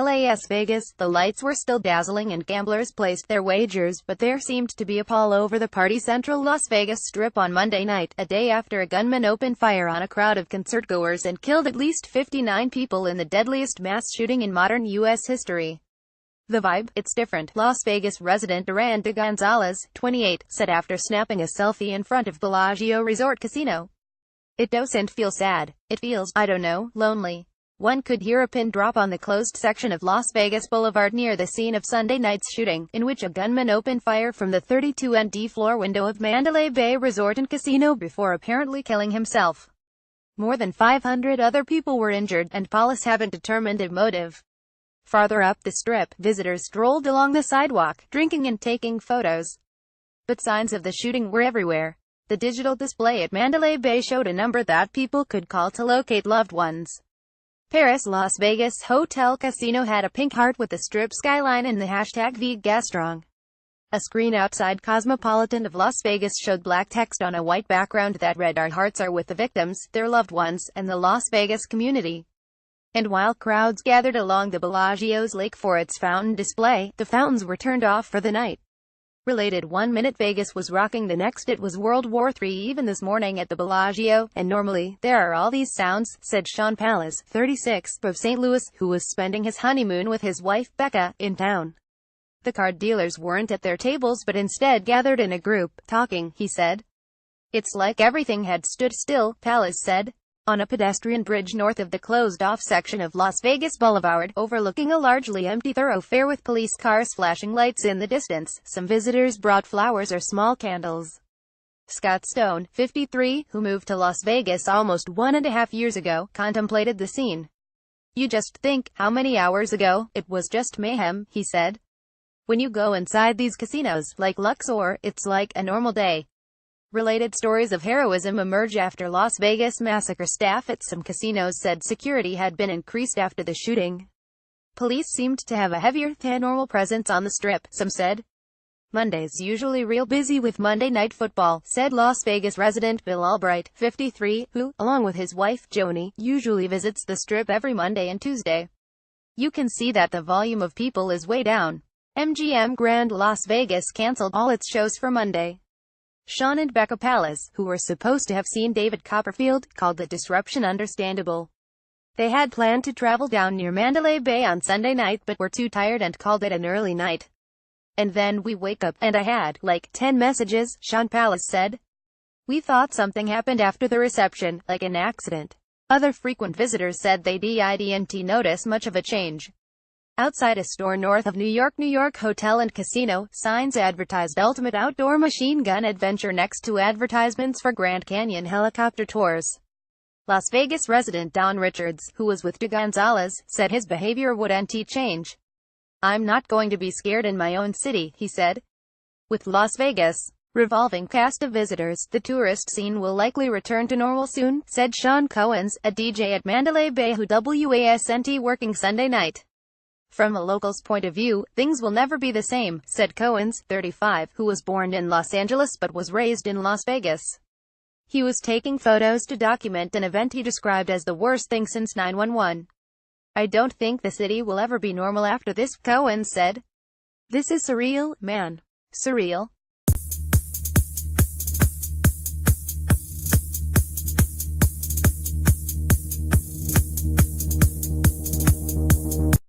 Las Vegas, the lights were still dazzling and gamblers placed their wagers, but there seemed to be a pall over the party-central Las Vegas Strip on Monday night, a day after a gunman opened fire on a crowd of concertgoers and killed at least 59 people in the deadliest mass shooting in modern U.S. history. The vibe, it's different, Las Vegas resident Duranda Gonzalez, 28, said after snapping a selfie in front of Bellagio Resort Casino. It doesn't feel sad. It feels, I don't know, lonely. One could hear a pin drop on the closed section of Las Vegas Boulevard near the scene of Sunday night's shooting, in which a gunman opened fire from the 32nd floor window of Mandalay Bay Resort and Casino before apparently killing himself. More than 500 other people were injured, and police haven't determined a motive. Farther up the strip, visitors strolled along the sidewalk, drinking and taking photos. But signs of the shooting were everywhere. The digital display at Mandalay Bay showed a number that people could call to locate loved ones. Paris Las Vegas Hotel Casino had a pink heart with the strip skyline and the hashtag #VGastrong. A screen outside Cosmopolitan of Las Vegas showed black text on a white background that read, "Our hearts are with the victims, their loved ones, and the Las Vegas community." And while crowds gathered along the Bellagio's lake for its fountain display, the fountains were turned off for the night. Related 1 minute Vegas was rocking, the next it was World War III even this morning at the Bellagio, and normally, there are all these sounds, said Sean Pallas, 36, of St. Louis, who was spending his honeymoon with his wife, Becca, in town. The card dealers weren't at their tables but instead gathered in a group, talking, he said. It's like everything had stood still, Pallas said. On a pedestrian bridge north of the closed-off section of Las Vegas Boulevard, overlooking a largely empty thoroughfare with police cars flashing lights in the distance, some visitors brought flowers or small candles. Scott Stone, 53, who moved to Las Vegas almost 1.5 years ago, contemplated the scene. You just think, how many hours ago, it was just mayhem, he said. When you go inside these casinos, like Luxor, it's like a normal day. Related stories of heroism emerge after Las Vegas massacre. Staff at some casinos said security had been increased after the shooting. Police seemed to have a heavier than normal presence on the strip, some said. Monday's usually real busy with Monday Night Football, said Las Vegas resident Bill Albright, 53, who, along with his wife, Joni, usually visits the strip every Monday and Tuesday. You can see that the volume of people is way down. MGM Grand Las Vegas canceled all its shows for Monday. Sean and Becca Pallas, who were supposed to have seen David Copperfield, called the disruption understandable. They had planned to travel down near Mandalay Bay on Sunday night but were too tired and called it an early night. And then we wake up, and I had, like, 10 messages, Sean Pallas said. We thought something happened after the reception, like an accident. Other frequent visitors said they didn't notice much of a change. Outside a store north of New York Hotel and Casino, signs advertised ultimate outdoor machine gun adventure next to advertisements for Grand Canyon helicopter tours. Las Vegas resident Don Richards, who was with De Gonzalez, said his behavior wouldn't change. I'm not going to be scared in my own city, he said. With Las Vegas' revolving cast of visitors, the tourist scene will likely return to normal soon, said Sean Cohens, a DJ at Mandalay Bay who wasn't working Sunday night. From a local's point of view, things will never be the same, said Cohens, 35, who was born in Los Angeles but was raised in Las Vegas. He was taking photos to document an event he described as the worst thing since 9/11. I don't think the city will ever be normal after this, Cohens said. This is surreal, man. Surreal.